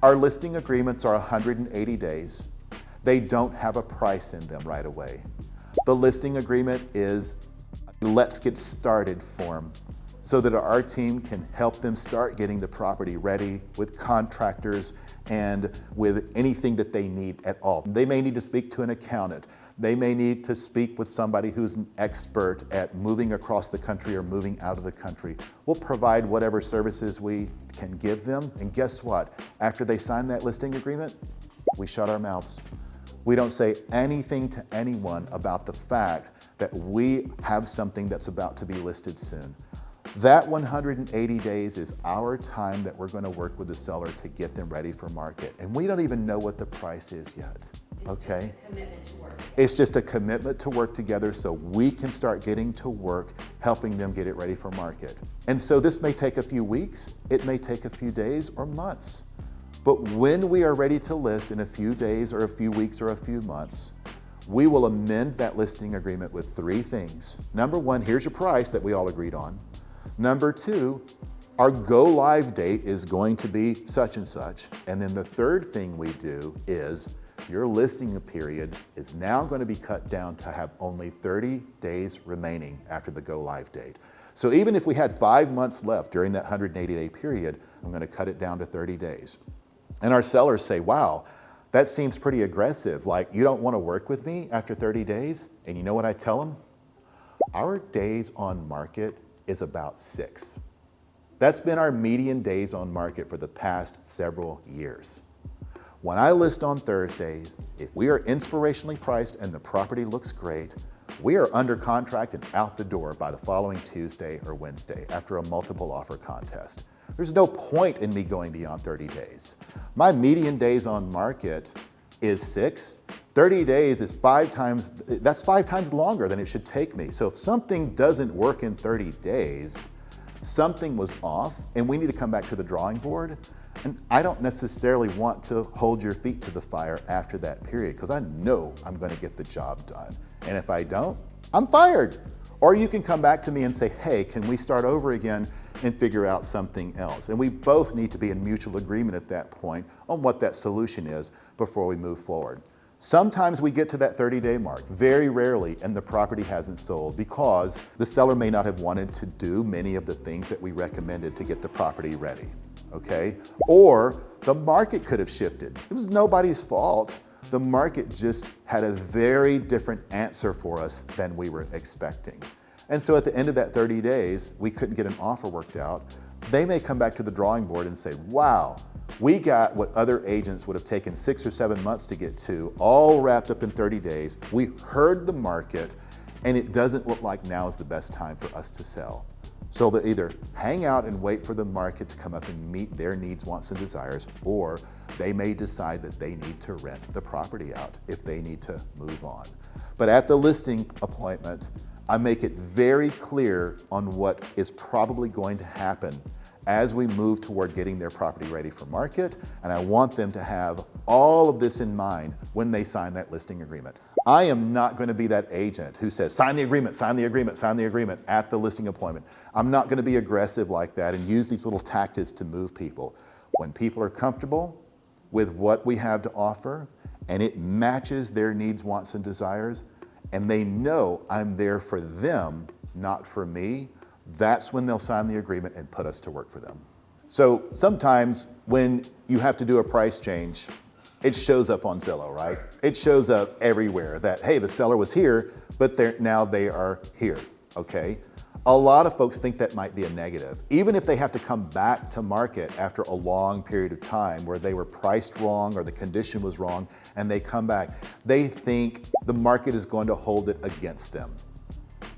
Our listing agreements are 180 days. They don't have a price in them right away. The listing agreement is a let's get started form so that our team can help them start getting the property ready with contractors and with anything that they need at all. They may need to speak to an accountant. They may need to speak with somebody who's an expert at moving across the country or moving out of the country. We'll provide whatever services we can give them. And guess what? After they sign that listing agreement, we shut our mouths. We don't say anything to anyone about the fact that we have something that's about to be listed soon. That 180 days is our time that we're going to work with the seller to get them ready for market. And we don't even know what the price is yet, okay? It's just a commitment to work together so we can start getting to work, helping them get it ready for market. And so this may take a few weeks, it may take a few days or months. But when we are ready to list in a few days or a few weeks or a few months, we will amend that listing agreement with 3 things. Number 1, here's your price that we all agreed on. Number 2, our go live date is going to be such and such. And then the third thing we do is your listing period is now going to be cut down to have only 30 days remaining after the go live date. So even if we had 5 months left during that 180-day period, I'm going to cut it down to 30 days. And our sellers say, wow, that seems pretty aggressive. Like, you don't want to work with me after 30 days? And you know what I tell them? Our days on market is about 6. That's been our median days on market for the past several years. When I list on Thursdays, if we are inspirationally priced and the property looks great, we are under contract and out the door by the following Tuesday or Wednesday after a multiple offer contest. There's no point in me going beyond 30 days. My median days on market is 6. 30 days is 5 times, that's 5 times longer than it should take me. So if something doesn't work in 30 days, something was off and we need to come back to the drawing board. And I don't necessarily want to hold your feet to the fire after that period because I know I'm going to get the job done. And if I don't, I'm fired. Or you can come back to me and say, hey, can we start over again and figure out something else? And we both need to be in mutual agreement at that point on what that solution is before we move forward. Sometimes we get to that 30-day mark, very rarely, and the property hasn't sold because the seller may not have wanted to do many of the things that we recommended to get the property ready, okay? Or the market could have shifted. It was nobody's fault. The market just had a very different answer for us than we were expecting. And so at the end of that 30 days, we couldn't get an offer worked out. They may come back to the drawing board and say, wow, we got what other agents would have taken 6 or 7 months to get to, all wrapped up in 30 days. We heard the market, and it doesn't look like now is the best time for us to sell. So they'll either hang out and wait for the market to come up and meet their needs, wants, and desires, or they may decide that they need to rent the property out if they need to move on. But at the listing appointment, I make it very clear on what is probably going to happen as we move toward getting their property ready for market, and I want them to have all of this in mind when they sign that listing agreement. I am not going to be that agent who says, sign the agreement, sign the agreement, sign the agreement at the listing appointment. I'm not going to be aggressive like that and use these little tactics to move people. When people are comfortable with what we have to offer and it matches their needs, wants, and desires, and they know I'm there for them, not for me, that's when they'll sign the agreement and put us to work for them. So sometimes when you have to do a price change, it shows up on Zillow, right? It shows up everywhere that, hey, the seller was here, but now they are here, okay? A lot of folks think that might be a negative. Even if they have to come back to market after a long period of time where they were priced wrong or the condition was wrong and they come back, they think the market is going to hold it against them.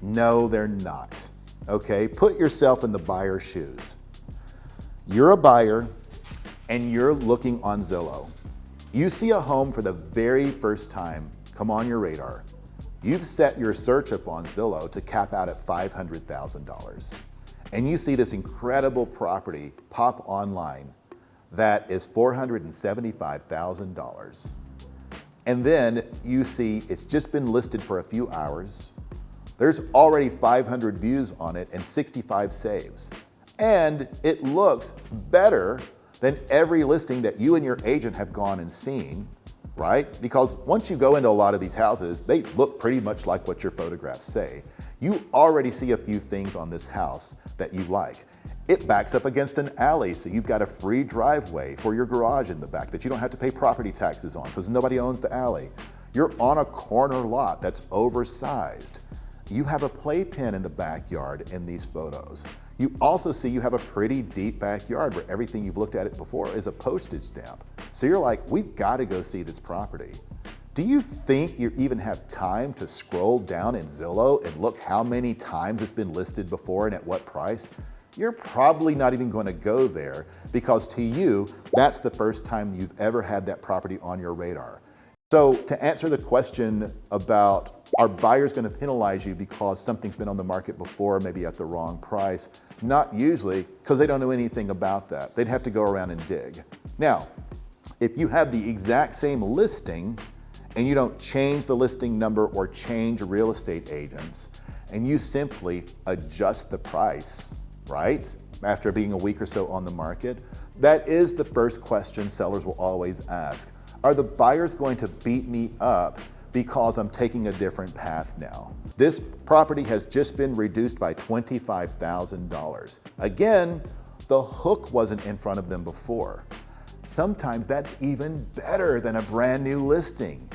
No, they're not, okay? Put yourself in the buyer's shoes. You're a buyer and you're looking on Zillow. You see a home for the very first time come on your radar. You've set your search up on Zillow to cap out at $500,000. And you see this incredible property pop online that is $475,000. And then you see it's just been listed for a few hours. There's already 500 views on it and 65 saves. And it looks better than every listing that you and your agent have gone and seen, right? Because once you go into a lot of these houses, they look pretty much like what your photographs say. You already see a few things on this house that you like. It backs up against an alley, so you've got a free driveway for your garage in the back that you don't have to pay property taxes on because nobody owns the alley. You're on a corner lot that's oversized. You have a playpen in the backyard in these photos. You also see you have a pretty deep backyard where everything you've looked at it before is a postage stamp. So you're like, we've got to go see this property. Do you think you even have time to scroll down in Zillow and look how many times it's been listed before and at what price? You're probably not even going to go there because to you, that's the first time you've ever had that property on your radar. So to answer the question about are buyers going to penalize you because something's been on the market before, maybe at the wrong price? Not usually, because they don't know anything about that. They'd have to go around and dig. Now, if you have the exact same listing and you don't change the listing number or change real estate agents, and you simply adjust the price, right? After being a week or so on the market, that is the first question sellers will always ask. Are the buyers going to beat me up because I'm taking a different path now? This property has just been reduced by $25,000. Again, the hook wasn't in front of them before. Sometimes that's even better than a brand new listing.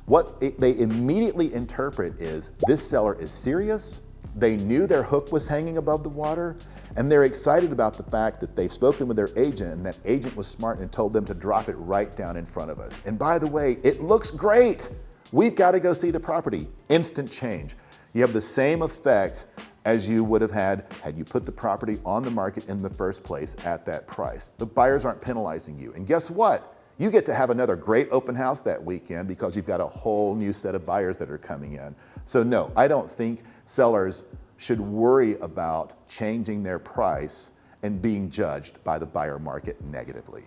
What they immediately interpret is this seller is serious, they knew their hook was hanging above the water, and they're excited about the fact that they've spoken with their agent and that agent was smart and told them to drop it right down in front of us. And by the way, it looks great. We've got to go see the property. Instant change. You have the same effect as you would have had you put the property on the market in the first place at that price. The buyers aren't penalizing you. And guess what? You get to have another great open house that weekend because you've got a whole new set of buyers that are coming in. So no, I don't think sellers should worry about changing their price and being judged by the buyer market negatively.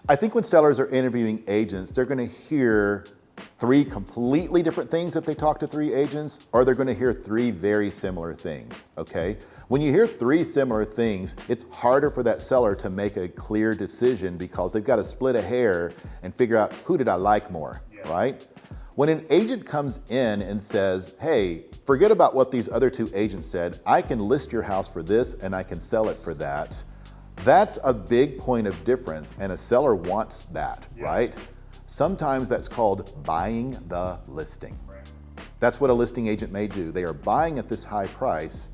I think when sellers are interviewing agents, they're going to hear three completely different things if they talk to three agents, or they're going to hear three very similar things, okay? When you hear three similar things, it's harder for that seller to make a clear decision because they've got to split a hair and figure out who did I like more, right? When an agent comes in and says, hey, forget about what these other two agents said, I can list your house for this and I can sell it for that, that's a big point of difference, and a seller wants that, right? Sometimes that's called buying the listing. That's what a listing agent may do. They are buying at this high price,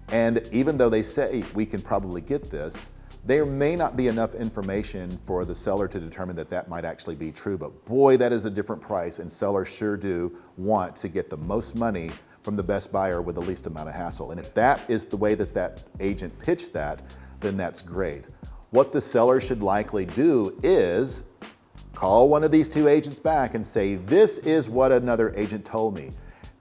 and even though they say we can probably get this, there may not be enough information for the seller to determine that that might actually be true, but boy, that is a different price, and sellers sure do want to get the most money from the best buyer with the least amount of hassle. And if that is the way that that agent pitched that, then that's great. What the seller should likely do is call one of these two agents back and say, this is what another agent told me.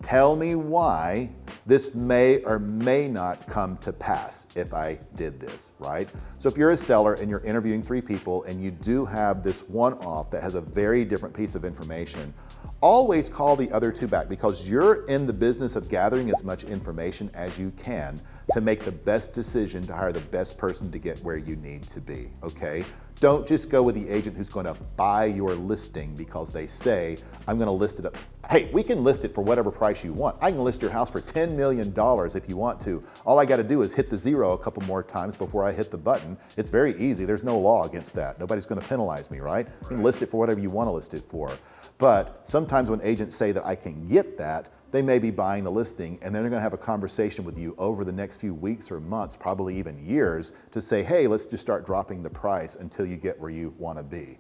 Tell me why this may or may not come to pass if I did this, right? So if you're a seller and you're interviewing three people and you do have this one-off that has a very different piece of information, always call the other two back because you're in the business of gathering as much information as you can to make the best decision to hire the best person to get where you need to be, okay? Don't just go with the agent who's going to buy your listing because they say, I'm going to list it up. Hey, we can list it for whatever price you want. I can list your house for $10 million if you want to. All I got to do is hit the zero a couple more times before I hit the button. It's very easy. There's no law against that. Nobody's going to penalize me, right? You can list it for whatever you want to list it for. But sometimes when agents say that I can get that, they may be buying the listing and then they're going to have a conversation with you over the next few weeks or months, probably even years, to say, hey, let's just start dropping the price until you get where you want to be.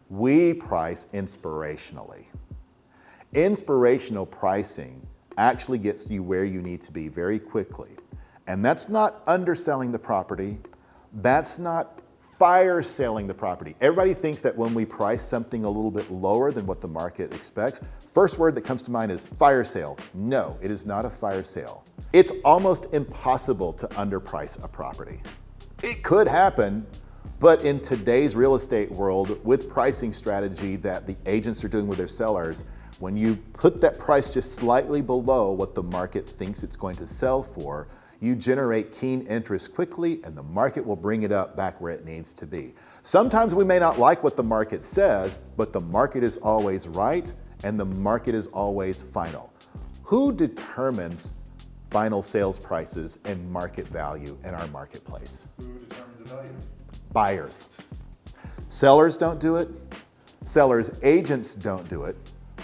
We price inspirationally. Inspirational pricing actually gets you where you need to be very quickly. And that's not underselling the property. That's not fire selling the property. Everybody thinks that when we price something a little bit lower than what the market expects, first word that comes to mind is fire sale. No, it is not a fire sale. It's almost impossible to underprice a property. It could happen, but in today's real estate world, with pricing strategy that the agents are doing with their sellers, when you put that price just slightly below what the market thinks it's going to sell for, You generate keen interest quickly and the market will bring it up back where it needs to be. Sometimes we may not like what the market says, but the market is always right and the market is always final. Who determines final sales prices and market value in our marketplace? Who determines the value? Buyers. Sellers don't do it. Sellers' agents don't do it.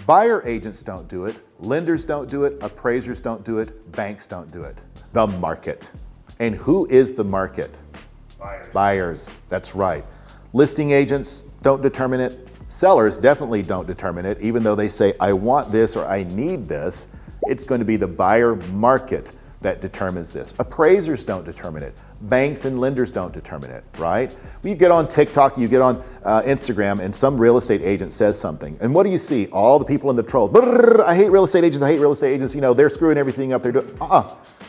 Buyer agents don't do it. Lenders don't do it. Appraisers don't do it. Banks don't do it. The market. And who is the market? Buyers. Buyers. That's right. Listing agents don't determine it. Sellers definitely don't determine it, even though they say, I want this or I need this. It's going to be the buyer market that determines this. Appraisers don't determine it. Banks and lenders don't determine it, right? You get on TikTok, you get on Instagram, and some real estate agent says something. And what do you see? All the people in the trolls. I hate real estate agents. I hate real estate agents. You know, they're screwing everything up. They're doing.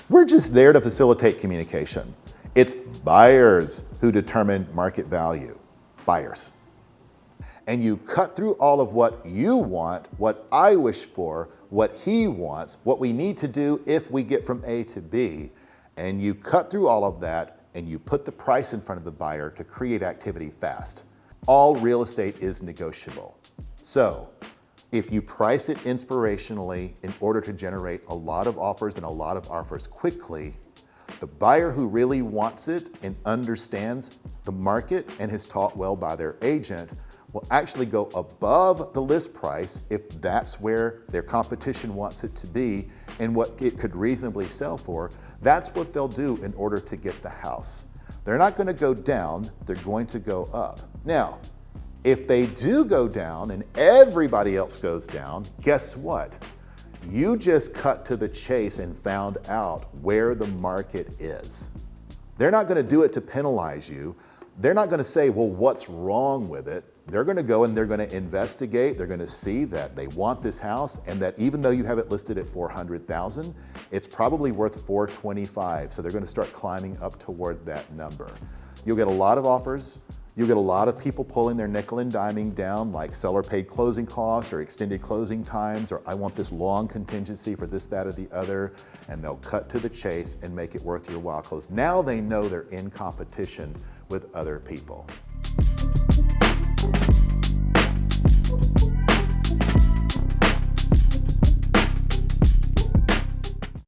We're just there to facilitate communication. It's buyers who determine market value. Buyers. And you cut through all of what you want, what I wish for, what he wants, what we need to do if we get from A to B, and you cut through all of that and you put the price in front of the buyer to create activity fast. All real estate is negotiable. So if you price it inspirationally in order to generate a lot of offers and a lot of offers quickly, the buyer who really wants it and understands the market and is taught well by their agent will actually go above the list price if that's where their competition wants it to be and what it could reasonably sell for. That's what they'll do in order to get the house. They're not going to go down, they're going to go up. Now, if they do go down and everybody else goes down, guess what? You just cut to the chase and found out where the market is. They're not going to do it to penalize you. They're not going to say, well, what's wrong with it? They're going to go and they're going to investigate. They're going to see that they want this house and that even though you have it listed at $400,000, it's probably worth $425,000. So they're going to start climbing up toward that number. You'll get a lot of offers. You'll get a lot of people pulling their nickel and diming down, like seller paid closing costs or extended closing times, or I want this long contingency for this, that, or the other, and they'll cut to the chase and make it worth your while, because now they know they're in competition with other people.